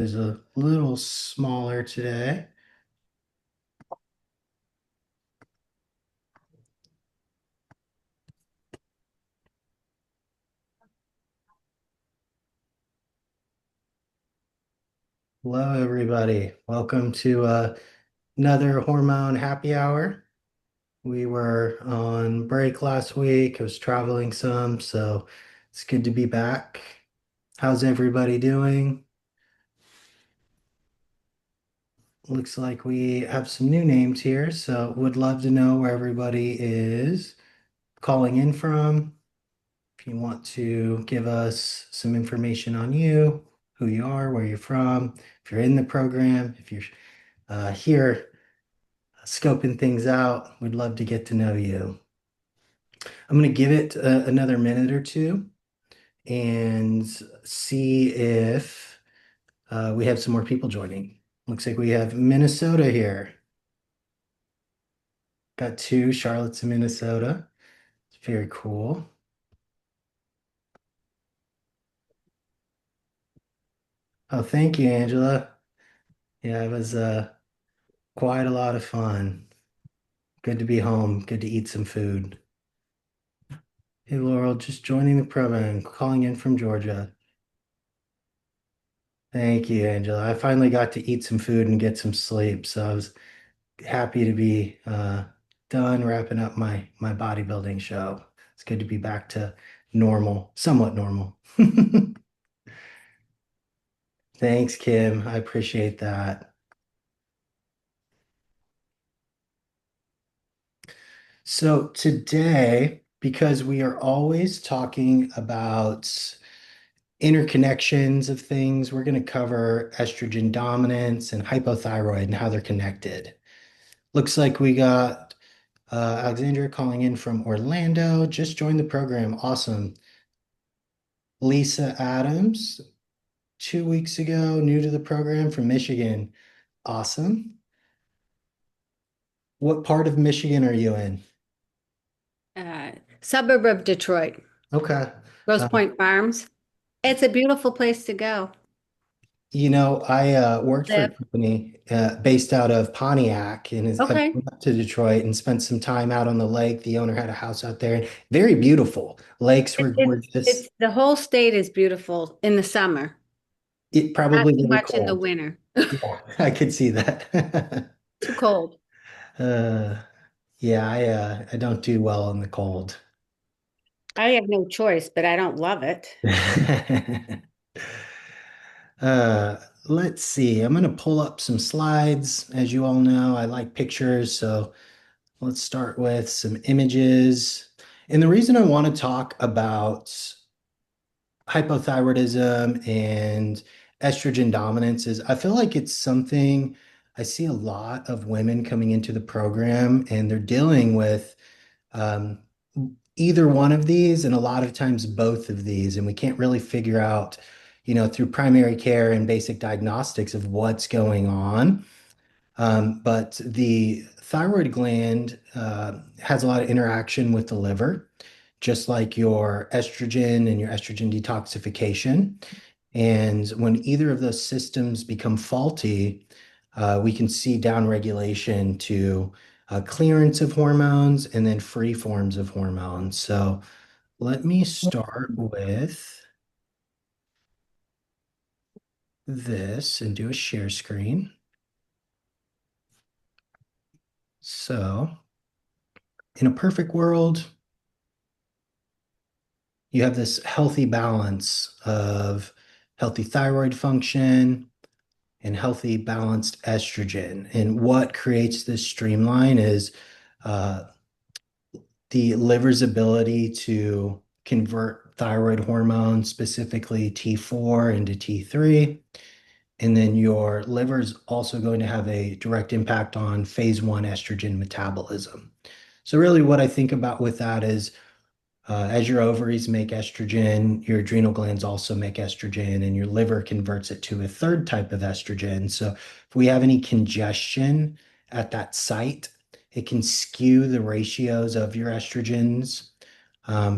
Is a little smaller today. Hello, everybody. Welcome to another hormone happy hour. We were on break last week. I was traveling some, so it's good to be back. How's everybody doing? Looks like we have some new names here, so would love to know where everybody is calling in from. If you want to give us some information on you, who you are, where you're from, if you're in the program, if you're here scoping things out, we'd love to get to know you. I'm going to give it another minute or two and see if we have some more people joining. Looks like we have Minnesota here. Got two, Charlotte's in Minnesota. It's very cool. Oh, thank you, Angela. Yeah, it was quite a lot of fun. Good to be home. Good to eat some food. Hey, Laurel, just joining the program, calling in from Georgia. Thank you, Angela. I finally got to eat some food and get some sleep, so I was happy to be done wrapping up my bodybuilding show. It's good to be back to normal, somewhat normal. Thanks, Kim. I appreciate that. So today, because we are always talking about interconnections of things, we're going to cover estrogen dominance and hypothyroid and how they're connected. Looks like we got Alexandria calling in from Orlando. Just joined the program. Awesome. Lisa Adams, 2 weeks ago, new to the program from Michigan. Awesome. What part of Michigan are you in? Suburb of Detroit, Okay. Grosse Uh, Pointe Farms. It's a beautiful place to go. I worked for a Live. company based out of Pontiac, and I've Okay. been up to Detroit and spent some time out on the lake. The owner had a house out there. Very beautiful. Lakes were It's gorgeous. the whole state is beautiful in the summer, It not probably too very much in the cold. winter. Yeah, I could see that. Too cold. Uh, yeah, I don't do well in the cold. I have no choice, but I don't love it. Uh, let's see. I'm going to pull up some slides. As you all know, I like pictures, so let's start with some images. And the reason I want to talk about hypothyroidism and estrogen dominance is I feel like it's something I see a lot of women coming into the program and they're dealing with um, either one of these and a lot of times both of these. And we can't really figure out, through primary care and basic diagnostics of what's going on. But the thyroid gland has a lot of interaction with the liver, just like your estrogen and your estrogen detoxification. And when either of those systems become faulty, we can see downregulation to clearance of hormones and then free forms of hormones. So let me start with this and do a share screen. So in a perfect world, you have this healthy balance of healthy thyroid function and healthy balanced estrogen. And what creates this streamline is uh, the liver's ability to convert thyroid hormone, specifically T4 into T3. And then your liver is also going to have a direct impact on phase one estrogen metabolism. So, really, what I think about with that is as your ovaries make estrogen, your adrenal glands also make estrogen, and your liver converts it to a third type of estrogen. So, if we have any congestion at that site, it can skew the ratios of your estrogens.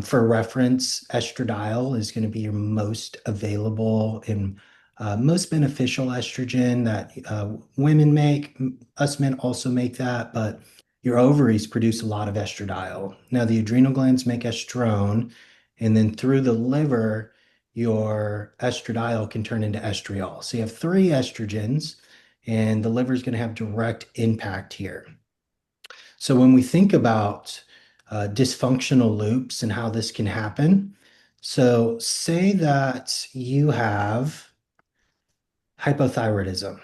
For reference, estradiol is going to be your most available and most beneficial estrogen that women make. Us men also make that, but your ovaries produce a lot of estradiol. Now, the adrenal glands make estrone, and then through the liver, your estradiol can turn into estriol. So you have three estrogens, and the liver is going to have direct impact here. So when we think about dysfunctional loops and how this can happen, so say that you have hypothyroidism.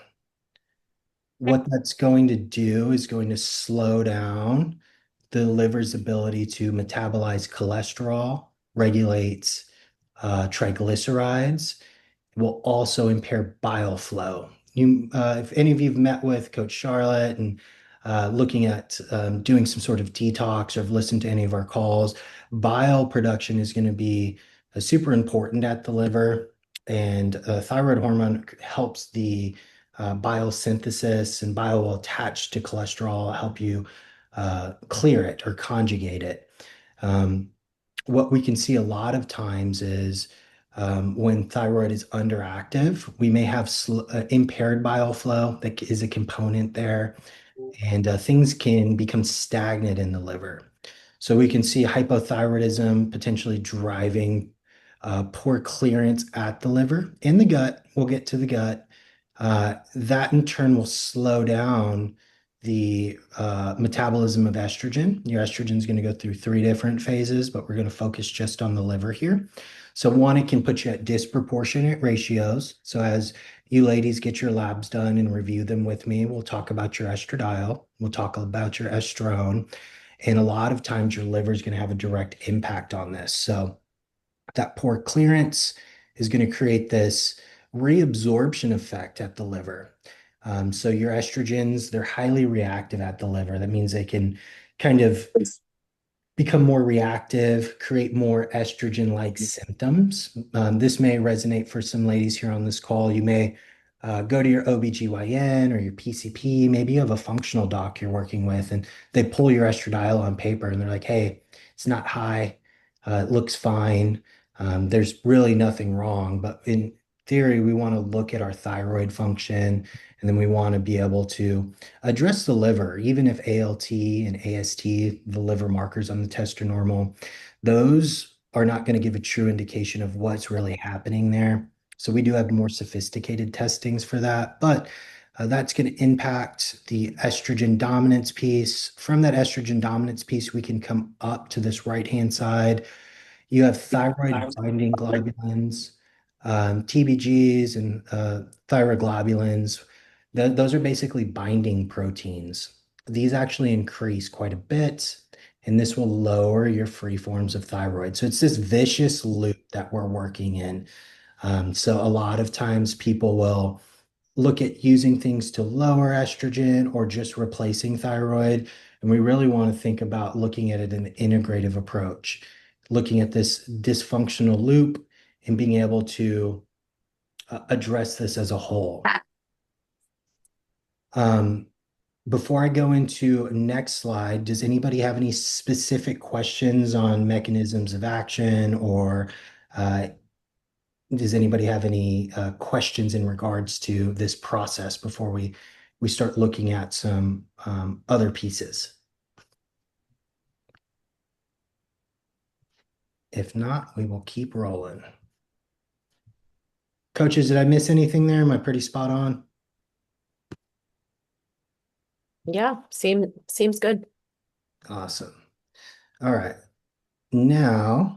What that's going to do is going to slow down the liver's ability to metabolize cholesterol, regulate triglycerides, will also impair bile flow. If any of you have met with Coach Charlotte and looking at doing some sort of detox or have listened to any of our calls, bile production is going to be super important at the liver, and thyroid hormone helps the bile synthesis, and bile will attach to cholesterol, help you clear it or conjugate it. Um, what we can see a lot of times is when thyroid is underactive, we may have impaired bile flow that is a component there, and things can become stagnant in the liver. So we can see hypothyroidism potentially driving poor clearance at the liver. In the gut, we'll get to the gut. That in turn will slow down the metabolism of estrogen. Your estrogen is going to go through three different phases, but we're going to focus just on the liver here. So one, it can put you at disproportionate ratios. So as you ladies get your labs done and review them with me, we'll talk about your estradiol, we'll talk about your estrone, and a lot of times your liver is going to have a direct impact on this. So that poor clearance is going to create this reabsorption effect at the liver. So your estrogens, they're highly reactive at the liver. That means they can kind of become more reactive, create more estrogen-like symptoms. This may resonate for some ladies here on this call. You may go to your OBGYN or your PCP. Maybe you have a functional doc you're working with, and they pull your estradiol on paper and they're like, hey, it's not high. It looks fine. There's really nothing wrong. But in theory, we want to look at our thyroid function, and then we want to be able to address the liver, even if ALT and AST, the liver markers on the test are normal, those are not going to give a true indication of what's really happening there. So we do have more sophisticated testings for that, but that's going to impact the estrogen dominance piece. From that estrogen dominance piece, we can come up to this right-hand side. You have thyroid binding globulins, TBGs, and thyroglobulins. Those are basically binding proteins. These actually increase quite a bit, and this will lower your free forms of thyroid. So it's this vicious loop that we're working in. So a lot of times people will look at using things to lower estrogen or just replacing thyroid. And we really want to think about looking at it in an integrative approach, looking at this dysfunctional loop and being able to address this as a whole. Um, Before I go into next slide, does anybody have any specific questions on mechanisms of action, or uh, does anybody have any questions in regards to this process before we start looking at some other pieces? If not, we will keep rolling. Coaches, did I miss anything there? Am I pretty spot on? Yeah, seems good. Awesome. All right. Now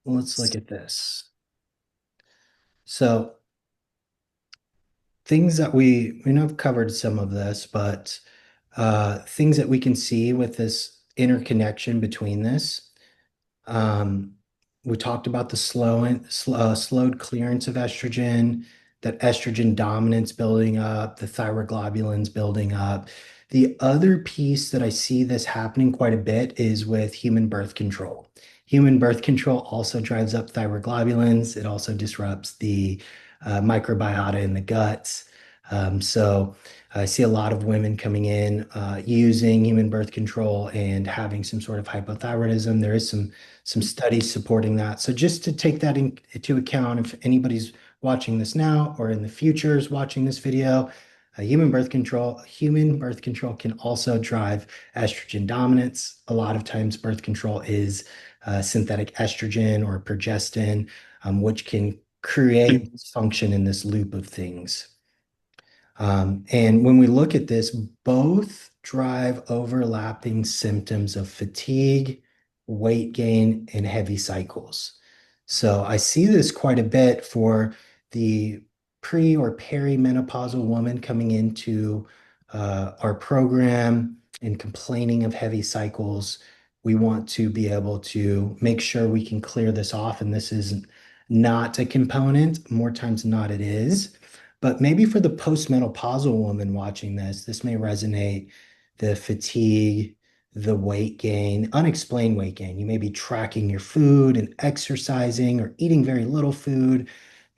let's look at this. So things that we know I've covered some of this, but things that we can see with this interconnection between this. Um, we talked about the slowed clearance of estrogen, that estrogen dominance building up, the thyroglobulins building up. The other piece that I see this happening quite a bit is with human birth control. Human birth control also drives up thyroglobulins. It also disrupts the microbiota in the guts. So I see a lot of women coming in using human birth control and having some sort of hypothyroidism. There is some studies supporting that. So just to take that into account, if anybody's watching this now or in the future is watching this video, human birth control can also drive estrogen dominance. A lot of times, birth control is synthetic estrogen or progestin, which can create dysfunction in this loop of things. And when we look at this, both drive overlapping symptoms of fatigue, weight gain, and heavy cycles. So I see this quite a bit for the pre or perimenopausal woman coming into our program and complaining of heavy cycles. We want to be able to make sure we can clear this off, and this is not a component. More times than not, it is. But maybe for the postmenopausal woman watching this, this may resonate. The fatigue, the weight gain, unexplained weight gain. You may be tracking your food and exercising or eating very little food,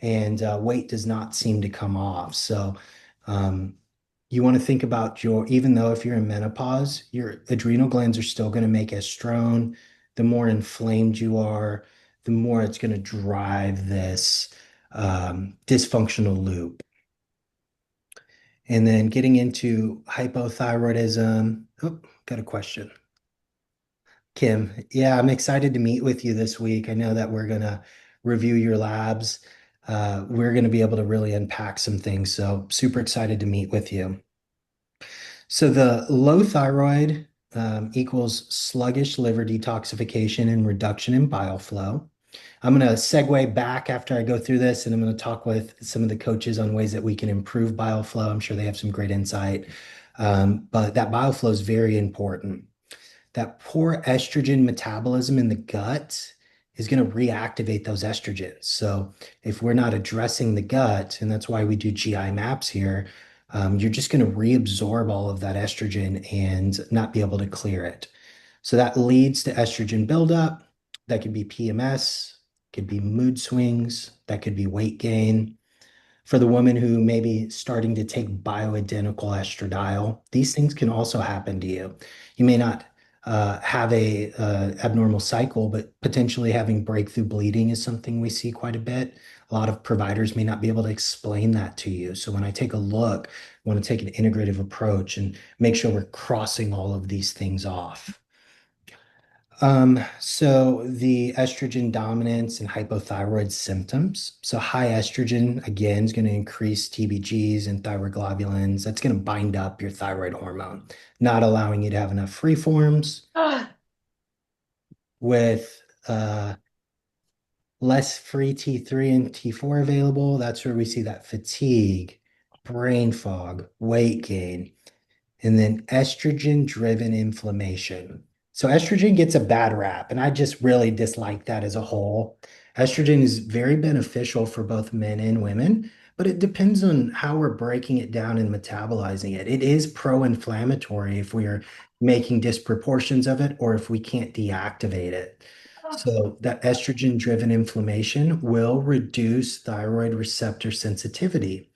and weight does not seem to come off. So, um, you want to think about even though if you're in menopause, your adrenal glands are still going to make estrone. The more inflamed you are, the more it's going to drive this dysfunctional loop. And then getting into hypothyroidism. Oh, got a question. Kim, yeah, I'm excited to meet with you this week. I know that we're going to review your labs. We're going to be able to really unpack some things. So, super excited to meet with you. So, the low thyroid equals sluggish liver detoxification and reduction in bile flow. I'm going to segue back after I go through this, and I'm going to talk with some of the coaches on ways that we can improve bile flow. I'm sure they have some great insight. But that bile flow is very important. That poor estrogen metabolism in the gut is going to reactivate those estrogens. So if we're not addressing the gut, and that's why we do GI maps here, you're just going to reabsorb all of that estrogen and not be able to clear it. So that leads to estrogen buildup. That could be PMS, could be mood swings, that could be weight gain. For the woman who may be starting to take bioidentical estradiol, these things can also happen to you. You may not have a abnormal cycle, but potentially having breakthrough bleeding is something we see quite a bit. A lot of providers may not be able to explain that to you. So when I take a look, I want to take an integrative approach and make sure we're crossing all of these things off. So the estrogen dominance and hypothyroid symptoms. So high estrogen, again, is going to increase TBGs and thyroglobulins. That's going to bind up your thyroid hormone, not allowing you to have enough free forms Ah, with less free T3 and T4 available. That's where we see that fatigue, brain fog, weight gain, and then estrogen driven inflammation. So estrogen gets a bad rap, and I just really dislike that as a whole. Estrogen is very beneficial for both men and women, but it depends on how we're breaking it down and metabolizing it. It is pro-inflammatory if we are making disproportions of it or if we can't deactivate it. So that estrogen driven inflammation will reduce thyroid receptor sensitivity.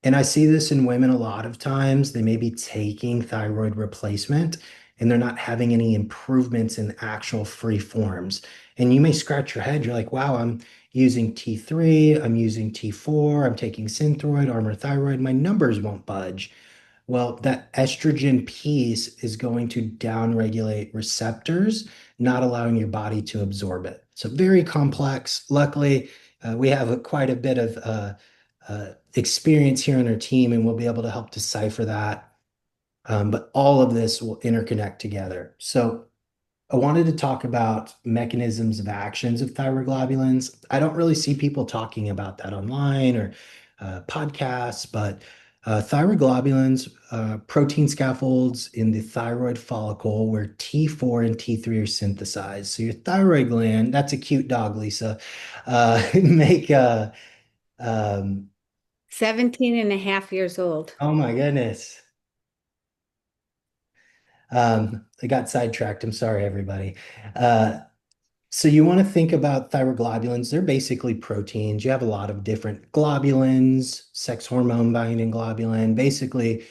And I see this in women a lot of times. They may be taking thyroid replacement and they're not having any improvements in actual free forms. And you may scratch your head. You're like, wow, I'm using T3, I'm using T4, I'm taking Synthroid, Armor Thyroid. My numbers won't budge. Well, that estrogen piece is going to downregulate receptors, not allowing your body to absorb it. So very complex. Luckily, we have quite a bit of experience here on our team, and we'll be able to help decipher that. But all of this will interconnect together. So I wanted to talk about mechanisms of actions of thyroglobulins. I don't really see people talking about that online or podcasts, but thyroglobulins, protein scaffolds in the thyroid follicle where T4 and T3 are synthesized. So your thyroid gland, that's a cute dog, Lisa, make um, 17 and a half years old. oh my goodness. I got sidetracked. I'm sorry, everybody. Uh, so you want to think about thyroglobulins. They're basically proteins. You have a lot of different globulins, sex hormone binding globulin. Basically,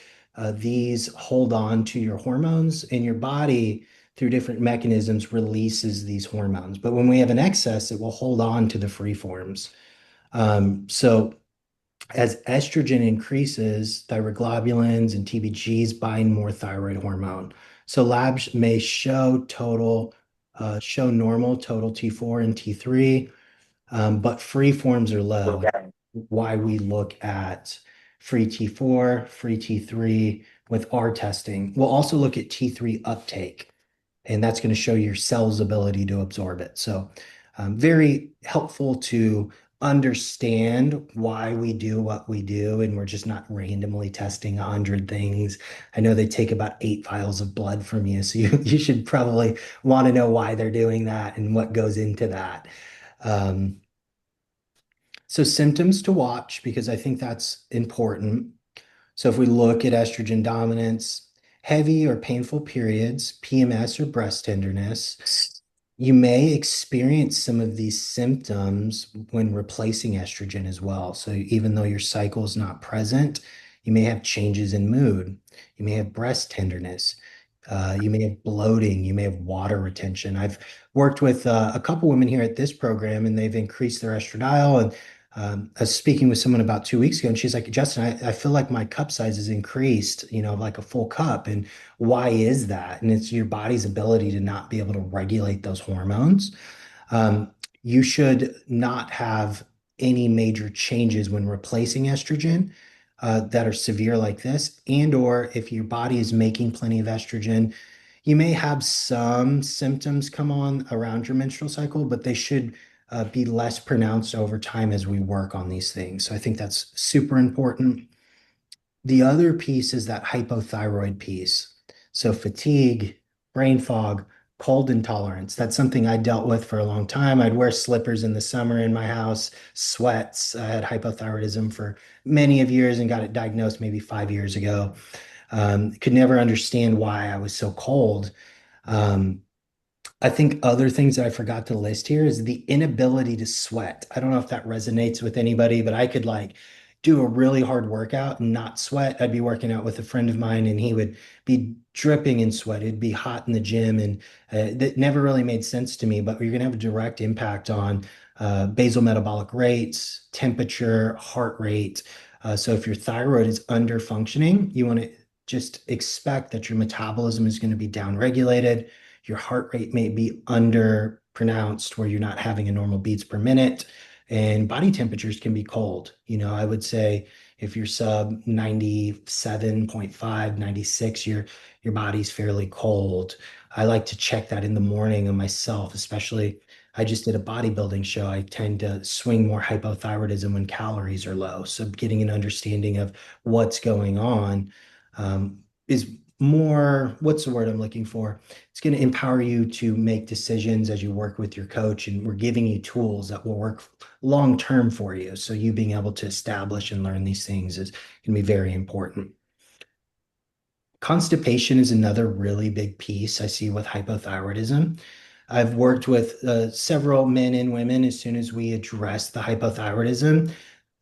these hold on to your hormones, and your body, through different mechanisms, releases these hormones. But when we have an excess, it will hold on to the free forms. So as estrogen increases, thyroglobulins and TBGs bind more thyroid hormone. So labs may show normal total T4 and T3, but free forms are low. Okay. Why we look at free T4, free T3 with our testing. We'll also look at T3 uptake, and that's going to show your cell's ability to absorb it. So, very helpful to understand why we do what we do, and we're just not randomly testing 100 things. I know they take about 8 vials of blood from you, so you should probably want to know why they're doing that and what goes into that. Um, so symptoms to watch, because I think that's important. So if we look at estrogen dominance, heavy or painful periods, PMS or breast tenderness, you may experience some of these symptoms when replacing estrogen as well. So even though your cycle is not present, you may have changes in mood. You may have breast tenderness. You may have bloating. You may have water retention. I've worked with a couple women here at this program, and they've increased their estradiol. And I was speaking with someone about 2 weeks ago, and she's like, Justin, I feel like my cup size has increased, like a full cup. And why is that? And it's your body's ability to not be able to regulate those hormones. Um, you should not have any major changes when replacing estrogen that are severe like this, and or if your body is making plenty of estrogen, you may have some symptoms come on around your menstrual cycle, but they should be less pronounced over time as we work on these things. So I think that's super important. The other piece is that hypothyroid piece. So fatigue, brain fog, cold intolerance. That's something I dealt with for a long time. I'd wear slippers in the summer in my house, sweats. I had hypothyroidism for many of years and got it diagnosed maybe 5 years ago. Could never understand why I was so cold. Um, I think other things that I forgot to list here is the inability to sweat. I don't know if that resonates with anybody, but I could like do a really hard workout and not sweat. I'd be working out with a friend of mine and he would be dripping in sweat. It'd be hot in the gym, and that never really made sense to me, but you're going to have a direct impact on basal metabolic rates, temperature, heart rate. So if your thyroid is under functioning, you want to just expect that your metabolism is going to be downregulated. Your heart rate may be under pronounced where you're not having a normal beats per minute, and body temperatures can be cold. I would say if you're sub 97.5, 96, your body's fairly cold. I like to check that in the morning on myself, especially I just did a bodybuilding show. I tend to swing more hypothyroidism when calories are low. So getting an understanding of what's going on is more, what's the word I'm looking for? It's going to empower you to make decisions as you work with your coach, and we're giving you tools that will work long term for you. So you being able to establish and learn these things is going to be very important. Constipation is another really big piece I see with hypothyroidism. I've worked with several men and women. As soon as we address the hypothyroidism,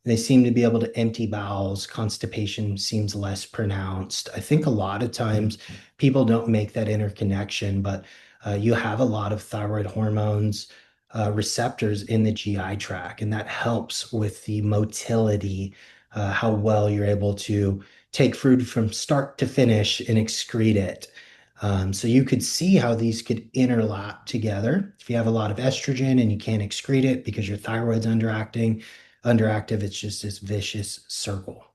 they seem to be able to empty bowels. Constipation seems less pronounced. I think a lot of times people don't make that interconnection, but you have a lot of thyroid hormones receptors in the GI tract, and that helps with the motility, how well you're able to take food from start to finish and excrete it. So you could see how these could interlap together. If you have a lot of estrogen and you can't excrete it because your thyroid's underactive, it's just this vicious circle.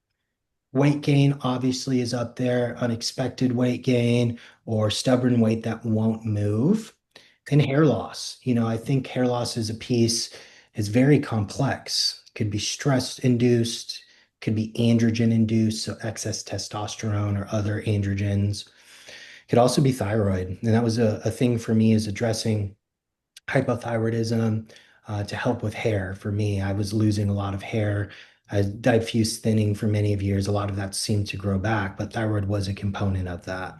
Weight gain obviously is up there, unexpected weight gain or stubborn weight that won't move. And hair loss. I think hair loss is a piece, is very complex. Could be stress induced, could be androgen induced, so excess testosterone or other androgens. Could also be thyroid. And that was a thing for me, is addressing hypothyroidism to help with hair. For me, I was losing a lot of hair. I diffuse thinning for many of years. A lot of that seemed to grow back, but thyroid was a component of that.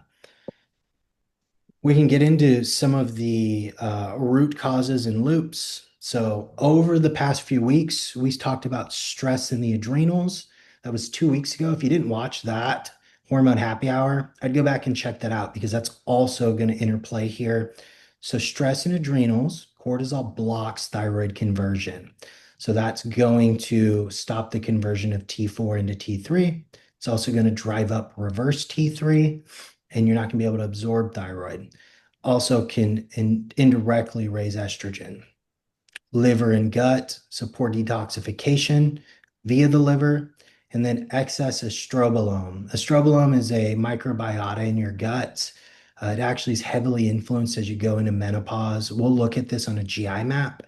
We can get into some of the root causes and loops. So, over the past few weeks, we talked about stress in the adrenals. That was 2 weeks ago. If you didn't watch that hormone happy hour, I'd go back and check that out because that's also going to interplay here. So, stress in adrenals, cortisol blocks thyroid conversion. So that's going to stop the conversion of T4 into T3. It's also going to drive up reverse T3, and you're not going to be able to absorb thyroid. Also can indirectly raise estrogen. Liver and gut support detoxification via the liver, and then excess estrobolome. Estrobolome is a microbiota in your gut. It actually is heavily influenced as you go into menopause. We'll look at this on a GI map.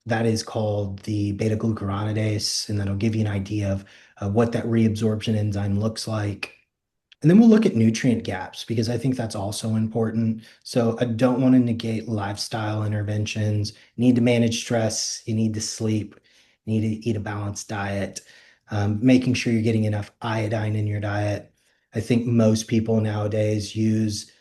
That is called the beta glucuronidase, and that'll give you an idea of what that reabsorption enzyme looks like. And then we'll look at nutrient gaps because I think that's also important. So I don't want to negate lifestyle interventions. You need to manage stress. You need to sleep. You need to eat a balanced diet. Making sure you're getting enough iodine in your diet. I think most people nowadays use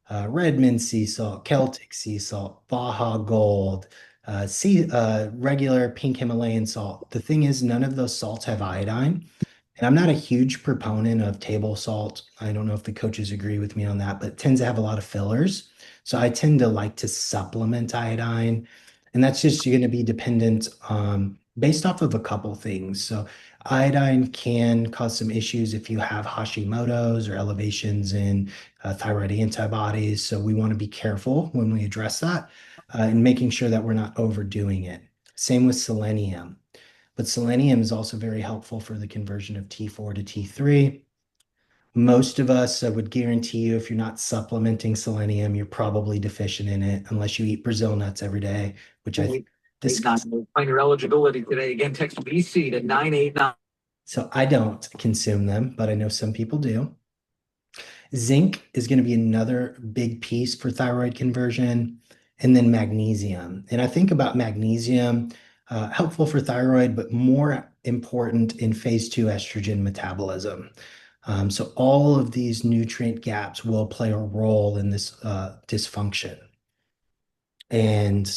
Redmond sea salt, Celtic sea salt, Baja Gold, regular pink Himalayan salt. The thing is, none of those salts have iodine. And I'm not a huge proponent of table salt. I don't know if the coaches agree with me on that, but it tends to have a lot of fillers. So I tend to like to supplement iodine. And that's just going to be dependent based off of a couple things. So iodine can cause some issues if you have Hashimoto's or elevations in thyroid antibodies. So we want to be careful when we address that and making sure that we're not overdoing it. Same with selenium. But selenium is also very helpful for the conversion of T4 to T3. Most of us, I would guarantee you, if you're not supplementing selenium, you're probably deficient in it unless you eat Brazil nuts every day, which I think discuss. Find your eligibility today. Again, text BC to 989. So I don't consume them, but I know some people do. Zinc is going to be another big piece for thyroid conversion, and then magnesium. And I think about magnesium, helpful for thyroid, but more important in phase two estrogen metabolism. So all of these nutrient gaps will play a role in this dysfunction. And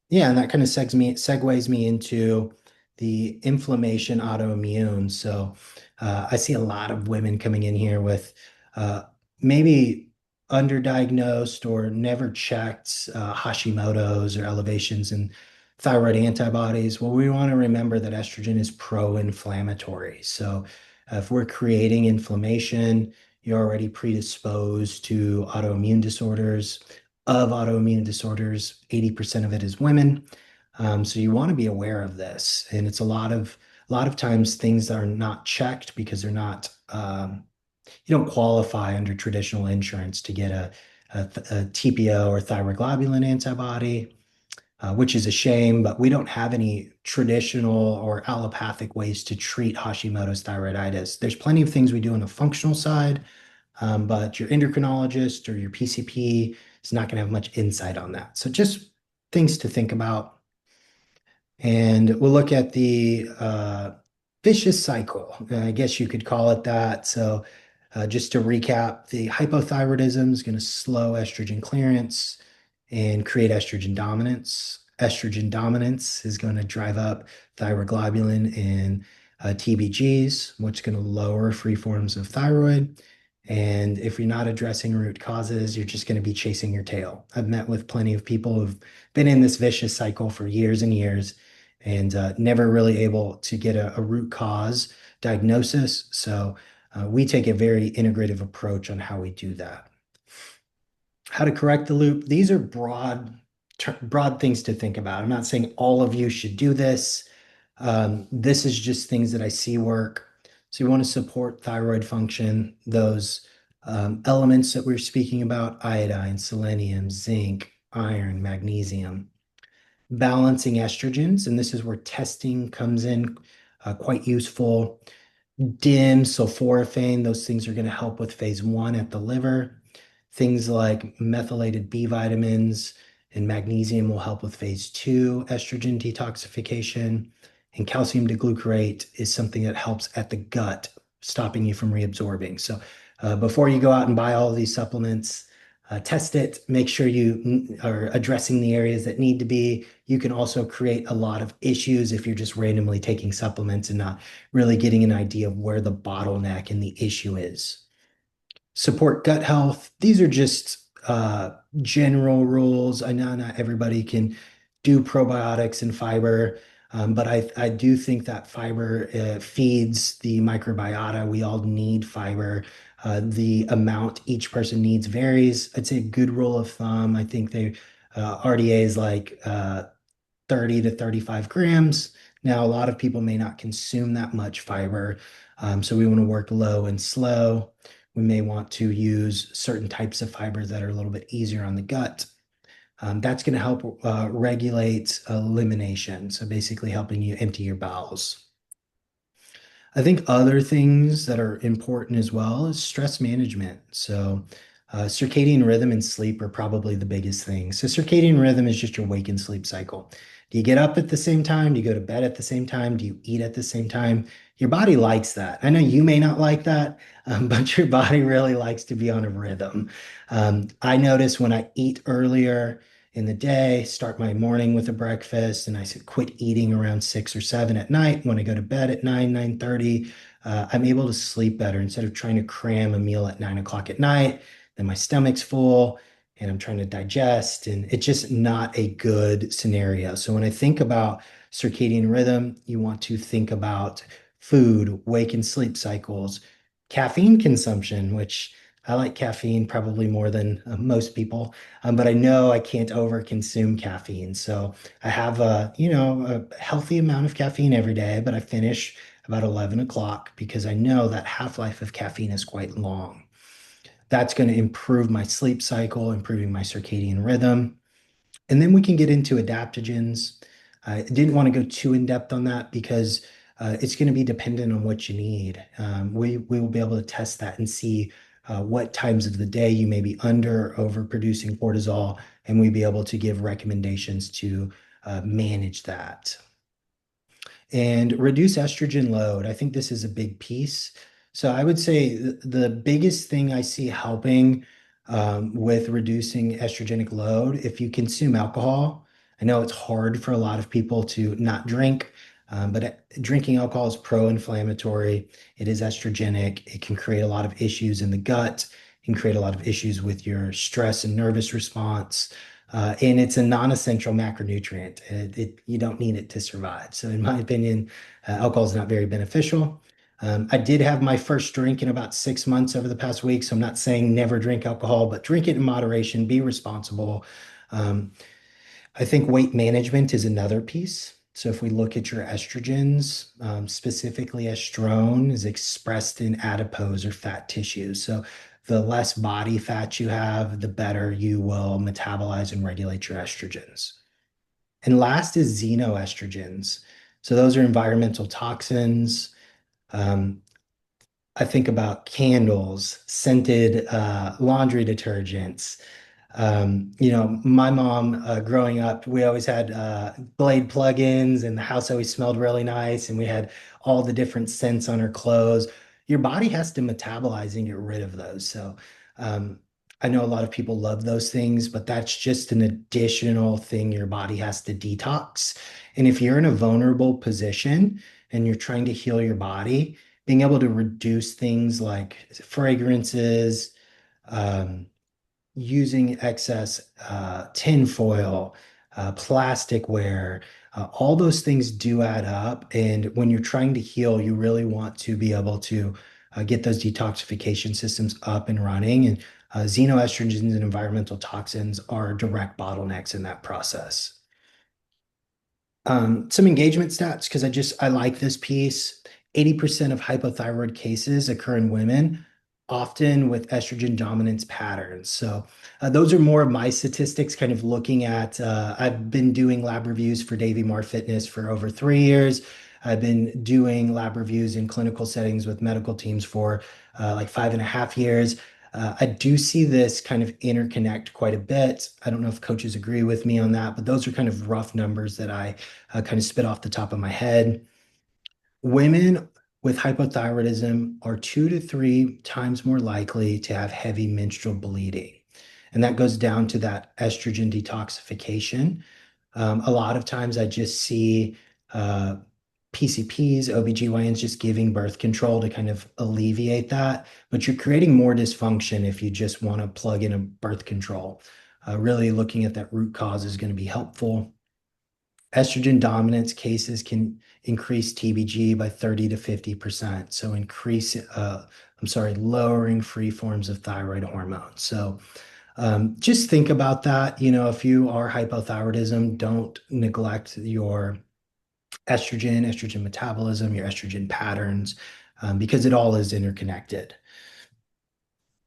yeah, and that kind of segues me into the inflammation autoimmune. So I see a lot of women coming in here with uh, maybe underdiagnosed or never checked Hashimoto's or elevations in thyroid antibodies. Well, we want to remember that estrogen is pro-inflammatory. So if we're creating inflammation, you're already predisposed to autoimmune disorders. Of autoimmune disorders, 80% of it is women. So you want to be aware of this. And it's a lot of times things that are not checked because they're not you don't qualify under traditional insurance to get a TPO or thyroglobulin antibody, which is a shame, but we don't have any traditional or allopathic ways to treat Hashimoto's thyroiditis. There's plenty of things we do on the functional side, but your endocrinologist or your PCP is not going to have much insight on that. So just things to think about. And we'll look at the vicious cycle. I guess you could call it that. So just to recap, the hypothyroidism is going to slow estrogen clearance and create estrogen dominance. Estrogen dominance is going to drive up thyroglobulin and TBGs, which is going to lower free forms of thyroid. And if you're not addressing root causes, you're just going to be chasing your tail. I've met with plenty of people who've been in this vicious cycle for years and years and never really able to get a root cause diagnosis. So we take a very integrative approach on how we do that. How to correct the loop. These are broad things to think about. I'm not saying all of you should do this. This is just things that I see work. So you want to support thyroid function, those elements that we're speaking about, iodine, selenium, zinc, iron, magnesium, balancing estrogens. And this is where testing comes in, quite useful. DIM, sulforaphane, those things are going to help with phase one at the liver. Things like methylated B vitamins and magnesium will help with phase two estrogen detoxification. And calcium diglucarate is something that helps at the gut, stopping you from reabsorbing. So before you go out and buy all of these supplements, test it, make sure you are addressing the areas that need to be. You can also create a lot of issues if you're just randomly taking supplements and not really getting an idea of where the bottleneck and the issue is. Support gut health. These are just general rules. I know not everybody can do probiotics and fiber. But I do think that fiber feeds the microbiota. We all need fiber. The amount each person needs varies. I'd say a good rule of thumb, I think RDA is like 30 to 35 grams. Now, a lot of people may not consume that much fiber, so we want to work low and slow. We may want to use certain types of fibers that are a little bit easier on the gut. That's going to help regulate elimination, so basically helping you empty your bowels. I think other things that are important as well is stress management. So, circadian rhythm and sleep are probably the biggest thing. So, circadian rhythm is just your wake and sleep cycle. Do you get up at the same time? Do you go to bed at the same time? Do you eat at the same time? Your body likes that. I know you may not like that, but your body really likes to be on a rhythm. I notice when I eat earlier in the day, start my morning with a breakfast, and I quit eating around 6 or 7 at night. When I go to bed at 9:30, I'm able to sleep better instead of trying to cram a meal at 9 o'clock at night. Then my stomach's full and I'm trying to digest, and it's just not a good scenario. So when I think about circadian rhythm, you want to think about food, wake and sleep cycles, caffeine consumption, which I like caffeine probably more than most people, but I know I can't overconsume caffeine. So I have a healthy amount of caffeine every day, but I finish about 11 o'clock because I know that half-life of caffeine is quite long. That's going to improve my sleep cycle, improving my circadian rhythm. And then we can get into adaptogens. I didn't want to go too in depth on that because it's going to be dependent on what you need. We will be able to test that and see what times of the day you may be under or over producing cortisol, and we'll be able to give recommendations to manage that and reduce estrogen load. I think this is a big piece. So I would say the biggest thing I see helping with reducing estrogenic load, if you consume alcohol, I know it's hard for a lot of people to not drink, but drinking alcohol is pro-inflammatory. It is estrogenic. It can create a lot of issues in the gut. It can create a lot of issues with your stress and nervous response. And it's a non-essential macronutrient. You don't need it to survive. So, in my opinion, alcohol is not very beneficial. I did have my first drink in about 6 months over the past week. So, I'm not saying never drink alcohol, but drink it in moderation, be responsible. Um, I think weight management is another piece. So if we look at your estrogens, specifically estrone is expressed in adipose or fat tissue. So the less body fat you have, the better you will metabolize and regulate your estrogens. And last is xenoestrogens. So those are environmental toxins. Um, I think about candles, scented laundry detergents. My mom, growing up, we always had Glade plugins, and the house always smelled really nice, and we had all the different scents on our clothes. Your body has to metabolize and get rid of those. So, um, I know a lot of people love those things, but that's just an additional thing your body has to detox. And if you're in a vulnerable position and you're trying to heal your body, being able to reduce things like fragrances, um, using excess tin foil, plasticware, all those things do add up. And when you're trying to heal, you really want to be able to get those detoxification systems up and running. And xenoestrogens and environmental toxins are direct bottlenecks in that process. Some engagement stats, because I like this piece. 80% of hypothyroid cases occur in women, often with estrogen dominance patterns. So those are more of my statistics, kind of looking at, I've been doing lab reviews for Davy Mar Fitness for over 3 years. I've been doing lab reviews in clinical settings with medical teams for like 5.5 years. I do see this kind of interconnect quite a bit. I don't know if coaches agree with me on that, but those are kind of rough numbers that I kind of spit off the top of my head. Women with hypothyroidism are 2 to 3 times more likely to have heavy menstrual bleeding. And that goes down to that estrogen detoxification. A lot of times I just see uh, PCPs, OBGYNs just giving birth control to kind of alleviate that. But you're creating more dysfunction if you just want to plug in a birth control. Really looking at that root cause is going to be helpful. Estrogen dominance cases can increase TBG by 30 to 50%. So lowering free forms of thyroid hormone. So just think about that. You know, if you are hypothyroidism, don't neglect your estrogen metabolism, your estrogen patterns, because it all is interconnected.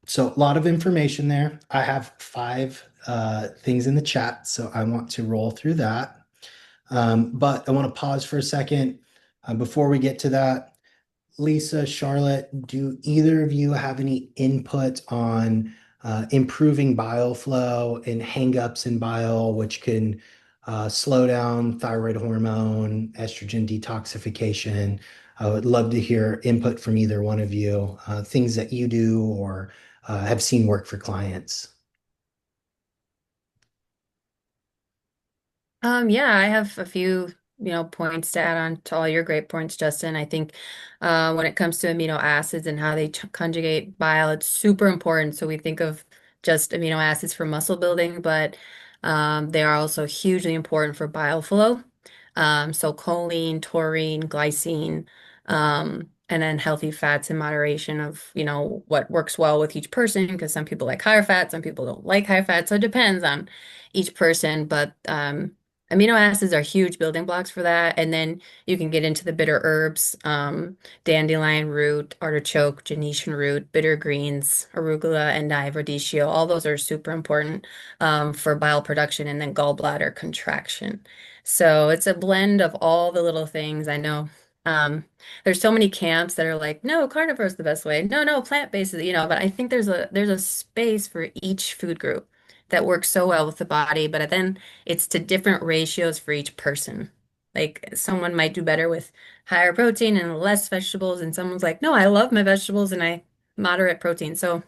So a lot of information there. I have five things in the chat, so I want to roll through that. But I want to pause for a second before we get to that. Lisa, Charlotte, do either of you have any input on improving bile flow and hangups in bile, which can slow down thyroid hormone, estrogen detoxification? I would love to hear input from either one of you, things that you do or have seen work for clients. Yeah, I have a few, points to add on to all your great points, Justin. I think when it comes to amino acids and how they conjugate bile, it's super important. So we think of just amino acids for muscle building, but they are also hugely important for bile flow. So choline, taurine, glycine, and then healthy fats in moderation of, what works well with each person, because some people like higher fat, some people don't like high fat. So it depends on each person, but amino acids are huge building blocks for that. And then you can get into the bitter herbs, dandelion root, artichoke, gentian root, bitter greens, arugula, endive, radicchio. All those are super important for bile production and then gallbladder contraction. So it's a blend of all the little things. I know um, there's so many camps that are like, no, carnivore is the best way. No, no, plant-based, but I think there's a space for each food group that works so well with the body, but then it's to different ratios for each person. Like someone might do better with higher protein and less vegetables, and someone's like, no, I love my vegetables and I moderate protein. So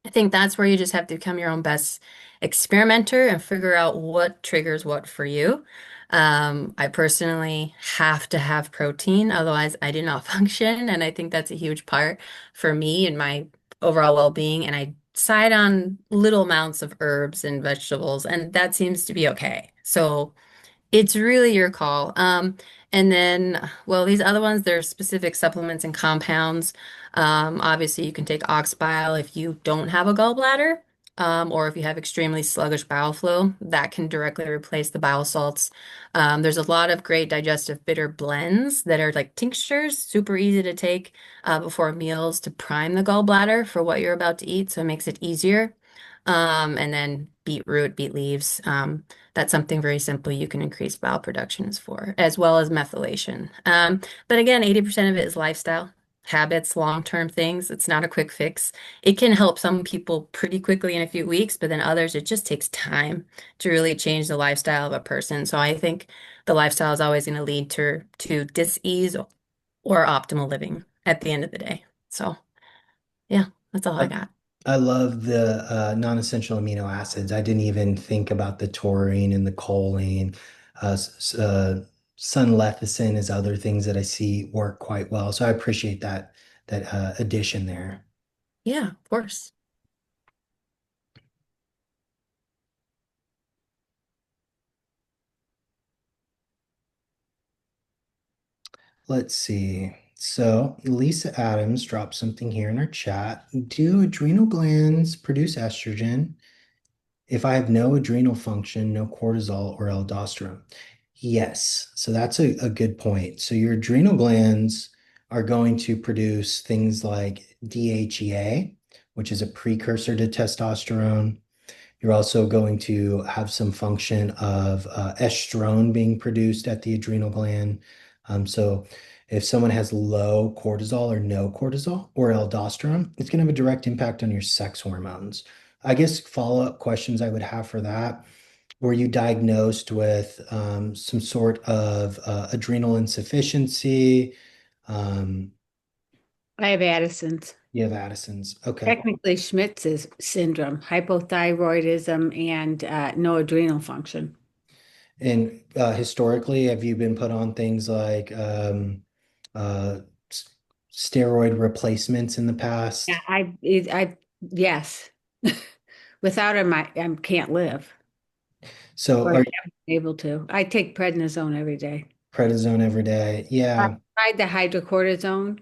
I think that's where you just have to become your own best experimenter and figure out what triggers what for you. I personally have to have protein, otherwise I do not function, and I think that's a huge part for me and my overall well-being. And I side on little amounts of herbs and vegetables, and that seems to be okay. So it's really your call. And then, well, these other ones, they're specific supplements and compounds. Obviously, you can take ox bile if you don't have a gallbladder, or if you have extremely sluggish bile flow, that can directly replace the bile salts. There's a lot of great digestive bitter blends that are like tinctures, super easy to take before meals to prime the gallbladder for what you're about to eat, so it makes it easier. And then beetroot, beet leaves. That's something very simple you can increase bile productions for, as well as methylation. But again, 80% of it is lifestyle, habits, long-term things. It's not a quick fix. It can help some people pretty quickly in a few weeks, but then others, it just takes time to really change the lifestyle of a person. So I think the lifestyle is always going to lead to dis-ease or optimal living at the end of the day. So yeah, that's all I I, got. I love the non-essential amino acids. I didn't even think about the taurine and the choline. Sun lecithin is other things that I see work quite well. So I appreciate that addition there. Yeah, of course. Let's see. So Lisa Adams dropped something here in our chat. Do adrenal glands produce estrogen? If I have no adrenal function, no cortisol or aldosterone? Yes. So that's a good point. So your adrenal glands are going to produce things like DHEA, which is a precursor to testosterone. You're also going to have some function of estrone being produced at the adrenal gland. So if someone has low cortisol or no cortisol or aldosterone, it's going to have a direct impact on your sex hormones. I guess follow-up questions I would have for that. Were you diagnosed with some sort of adrenal insufficiency? Um, I have Addison's. you have Addison's. Okay. Technically, Schmitz's syndrome, hypothyroidism, and no adrenal function. And historically, have you been put on things like uh, s- steroid replacements in the Yeah, past? yes. Without him, I can't live. So Or I are you haven't been able to. I take prednisone every day. prednisone every day? I Yeah. tried the hydrocortisone.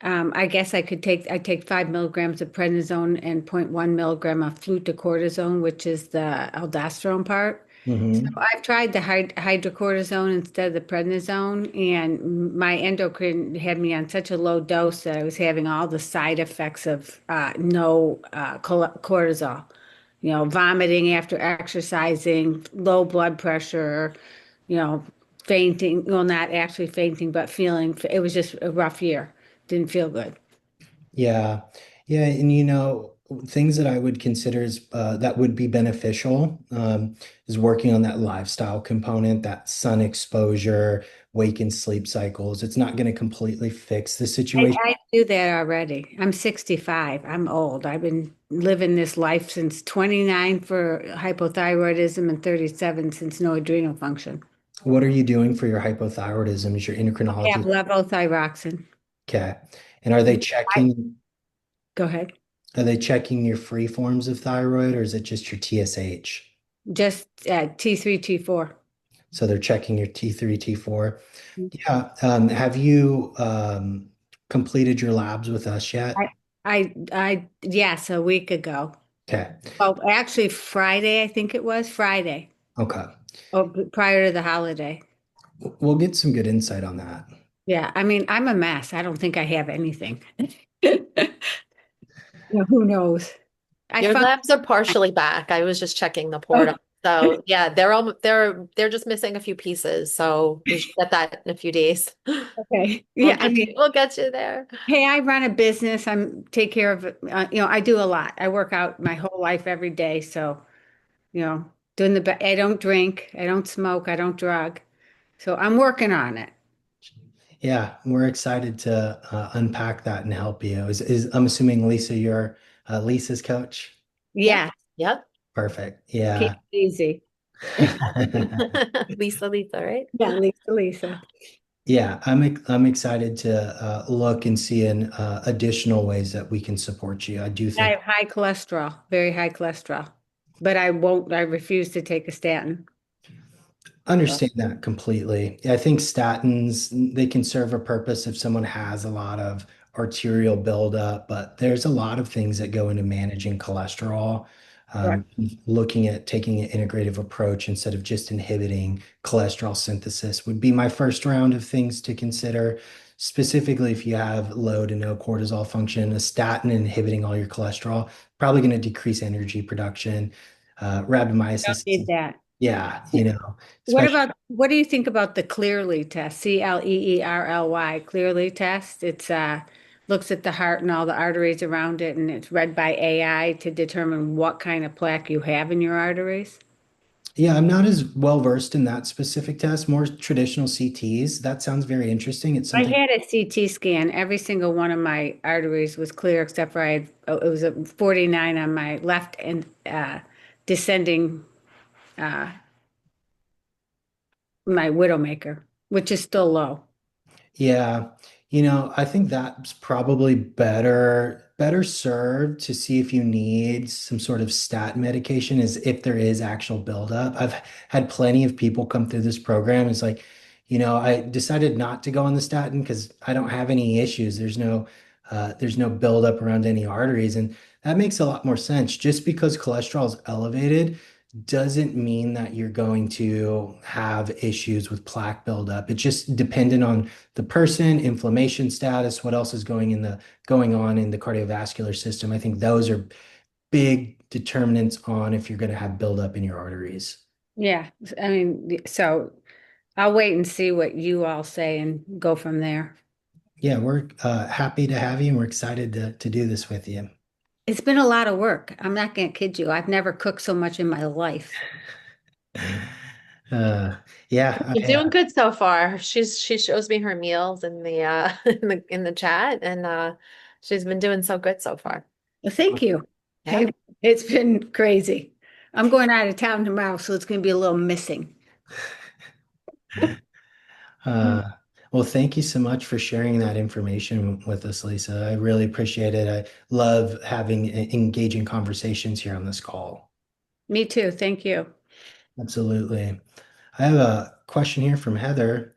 I guess I take 5 milligrams of prednisone and 0.1 milligram of fluticasone, which is the aldosterone part. So Hmm. I've tried the hydrocortisone instead of the prednisone, and my endocrine had me on such a low dose that I was having all the side effects of no cortisol. Vomiting after exercising, low blood pressure, you know, fainting. Well, not actually fainting, but feeling. It was just a rough year. Didn't feel good. Yeah. Yeah. And things that I would consider that would be beneficial is working on that lifestyle component, that sun exposure, wake and sleep cycles. It's not going to completely fix the situation. I do that already. I'm 65. I'm old. I've been living this life since 29 for hypothyroidism and 37 since no adrenal function. What are you doing for your hypothyroidism? Is your I have endocrinologist levothyroxine. okay? And are they checking? Go ahead. Are they checking your free forms of thyroid, or is it just your TSH? Just T3, T4. So they're checking your T3, T4. Yeah. Have you completed your labs with us yet? Yes, a week ago. Okay. Oh, actually, Friday, I think it was Friday. Okay. Oh, prior to the holiday. We'll get some good insight on that. Yeah, I mean, I'm a mess. I don't think I have anything. Who knows? I Your function. labs are partially back. I was just checking the portal. So yeah, they're just missing a few pieces. So we should get that in a few days. Okay. Yeah, I mean, We'll get you there. hey, I run a business. I'm take care of, I do a lot. I work out my whole life every day. So, doing I don't drink, I don't smoke, I don't drug. So I'm working on it. Yeah, we're excited to unpack that and help you. I'm assuming Lisa, you're Lisa's coach? Yep. Yeah, Yep. Perfect. keep Yeah. it easy. Lisa, right? Yeah, Lisa. Yeah, I'm excited to look and see in additional ways that we can support you. I do I think have high cholesterol, very high cholesterol, but I refuse to take a statin. So, understand that completely. I think statins, they can serve a purpose if someone has a lot of arterial buildup, but there's a lot of things that go into managing cholesterol. correct. Looking at taking an integrative approach instead of just inhibiting cholesterol synthesis would be my first round of things to consider. Specifically, if you have low to no cortisol function, a statin inhibiting all your cholesterol, probably going to decrease energy production. Don't Rhabdomyosis, need that. yeah, especially. What do you think about the Clearly test? Cleerly, Clearly test. It's looks at the heart and all the arteries around it, and it's read by AI to determine what kind of plaque you have in your arteries. Yeah, I'm not as well versed in that specific test, more traditional CTs. That sounds very interesting. It's I something, had a CT scan. Every single one of my arteries was clear except for it was a 49 on my left and descending uh, my widowmaker, which is still low. yeah, I think that's probably better served to see if you need some sort of statin medication is if there is actual buildup. I've had plenty of people come through this program. It's like, I decided not to go on the statin because I don't have any issues. There's no buildup around any arteries, and that makes a lot more sense. Just because cholesterol is elevated doesn't mean that you're going to have issues with plaque buildup. It's just dependent on the person, inflammation status, what else is going on in the cardiovascular system. I think those are big determinants on if you're going to have buildup in your arteries. Yeah, I mean, so I'll wait and see what you all say and go from there. Yeah, we're happy to have you and we're excited to do this with you. It's been a lot of work. I'm not going to kid you. I've never cooked so much in my life. Uh, yeah, You're doing good so far. She shows me her meals in the in the chat, and she's been doing so good so far. Well, thank you. Yeah. Hey, it's been crazy. I'm going out of town tomorrow, so it's going to be a little missing. Uh, well, thank you so much for sharing that information with us, Lisa. I really appreciate it. I love having engaging conversations here on this call. Me too. Thank you. Absolutely. I have a question here from Heather.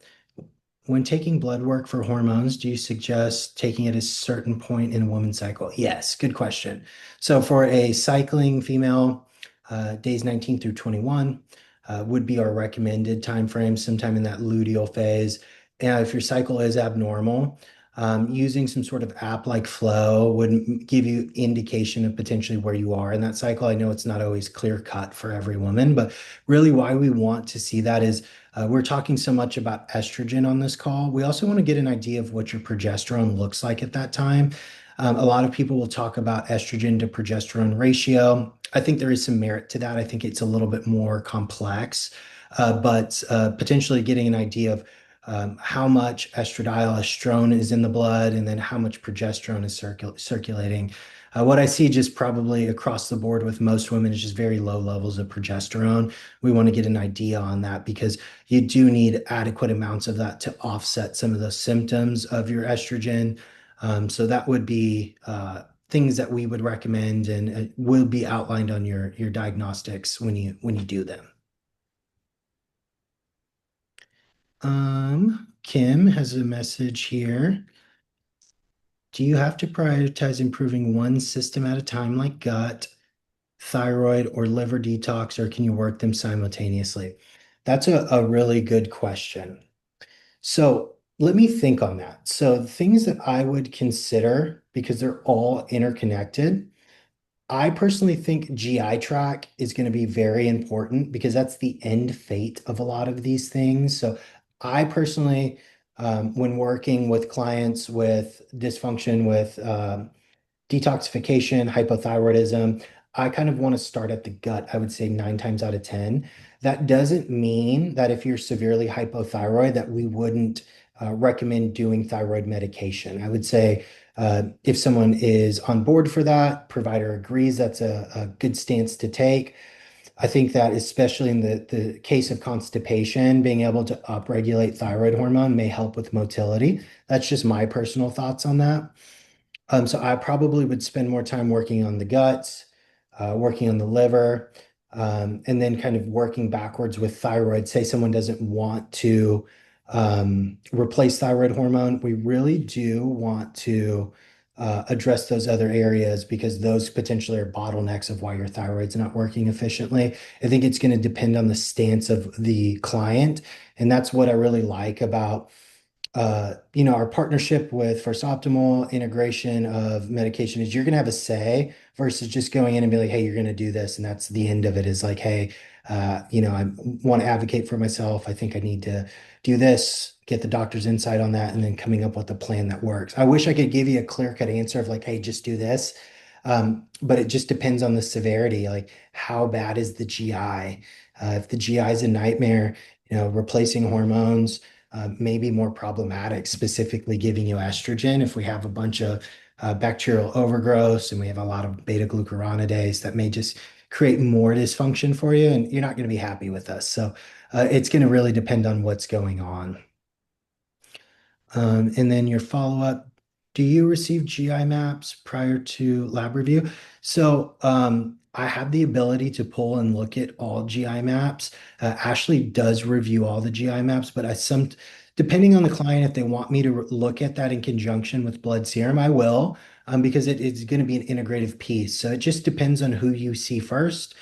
When taking blood work for hormones, do you suggest taking it at a certain point in a woman's cycle? Yes, good question. So for a cycling female, days 19 through 21 would be our recommended time frame, sometime in that luteal phase. And if your cycle is abnormal, using some sort of app like Flow would give you indication of potentially where you are in that cycle. I know it's not always clear cut for every woman, but really why we want to see that is we're talking so much about estrogen on this call. We also want to get an idea of what your progesterone looks like at that time. A lot of people will talk about estrogen to progesterone ratio. I think there is some merit to that. I think it's a little bit more complex, but potentially getting an idea of how much estradiol, estrone is in the blood, and then how much progesterone is circulating. What I see just probably across the board with most women is just very low levels of progesterone. We want to get an idea on that because you do need adequate amounts of that to offset some of the symptoms of your estrogen. So that would be things that we would recommend and will be outlined on your diagnostics when you do them. Kim has a message here. Do you have to prioritize improving one system at a time, like gut, thyroid, or liver detox, or can you work them simultaneously? That's a really good question. So let me think on that. So things that I would consider, because they're all interconnected, I personally think GI tract is going to be very important because that's the end fate of a lot of these things. So I personally, when working with clients with dysfunction with detoxification, hypothyroidism. I kind of want to start at the gut, I would say 9 times out of 10. That doesn't mean that if you're severely hypothyroid, that we wouldn't recommend doing thyroid medication. I would say if someone is on board for that, provider agrees that's a good stance to take. I think that especially in the case of constipation, being able to upregulate thyroid hormone may help with motility. That's just my personal thoughts on that. So I probably would spend more time working on the guts, working on the liver, and then kind of working backwards with thyroid. Say someone doesn't want to replace thyroid hormone. We really do want to address those other areas because those potentially are bottlenecks of why your thyroid's not working efficiently. I think it's going to depend on the stance of the client. And that's what I really like about our partnership with First Optimal integration of medication is you're going to have a say versus just going in and be like, hey, you're going to do this. And that's the end of it is like, hey, I want to advocate for myself. I think I need to do this, get the doctor's insight on that, and then coming up with a plan that works. I wish I could give you a clear-cut answer of like, hey, just do this. But it just depends on the severity. Like, how bad is the GI? If the GI is a nightmare, replacing hormones may be more problematic, specifically giving you estrogen. If we have a bunch of bacterial overgrowth and we have a lot of beta glucuronidase, that may just create more dysfunction for you, and you're not going to be happy with us. So it's going to really depend on what's going on. And then your follow-up, do you receive GI maps prior to lab review? So I have the ability to pull and look at all GI maps. Ashley does review all the GI maps, but depending on the client, if they want me to look at that in conjunction with blood serum, I will, because it's going to be an integrative piece. So it just depends on who you see first.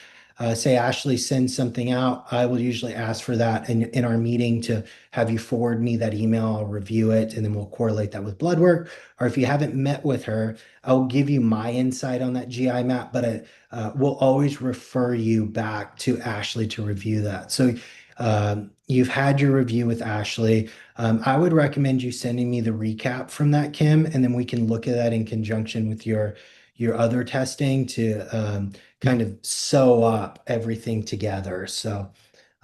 Say Ashley sends something out, I will usually ask for that in our meeting to have you forward me that email. I'll review it and then we'll correlate that with blood work. Or if you haven't met with her, I'll give you my insight on that GI map, but we'll always refer you back to Ashley to review that. So you've had your review with Ashley. I would recommend you sending me the recap from that, Kim, and then we can look at that in conjunction with your other testing to kind of sew up everything together. So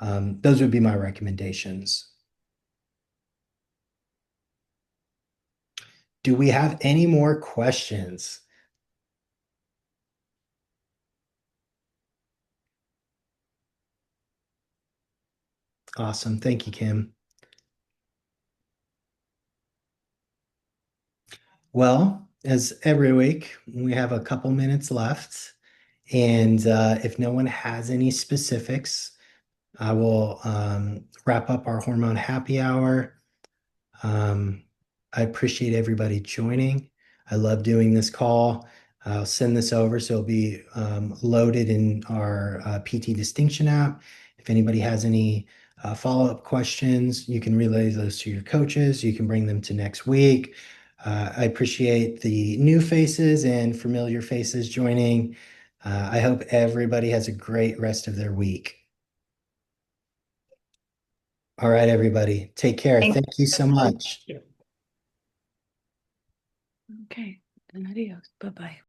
those would be my recommendations. Do we have any more questions? Awesome. Thank you, Kim. Well, as every week, we have a couple minutes left. And if no one has any specifics, I will wrap up our hormone happy hour. I appreciate everybody joining. I love doing this call. I'll send this over so it'll be loaded in our PT Distinction app. If anybody has any follow-up questions, you can relay those to your coaches. You can bring them to next week. I appreciate the new faces and familiar faces joining. I hope everybody has a great rest of their week. All right, everybody. Take care. Thank Thank you so much. you. Okay. Adios. Bye-bye.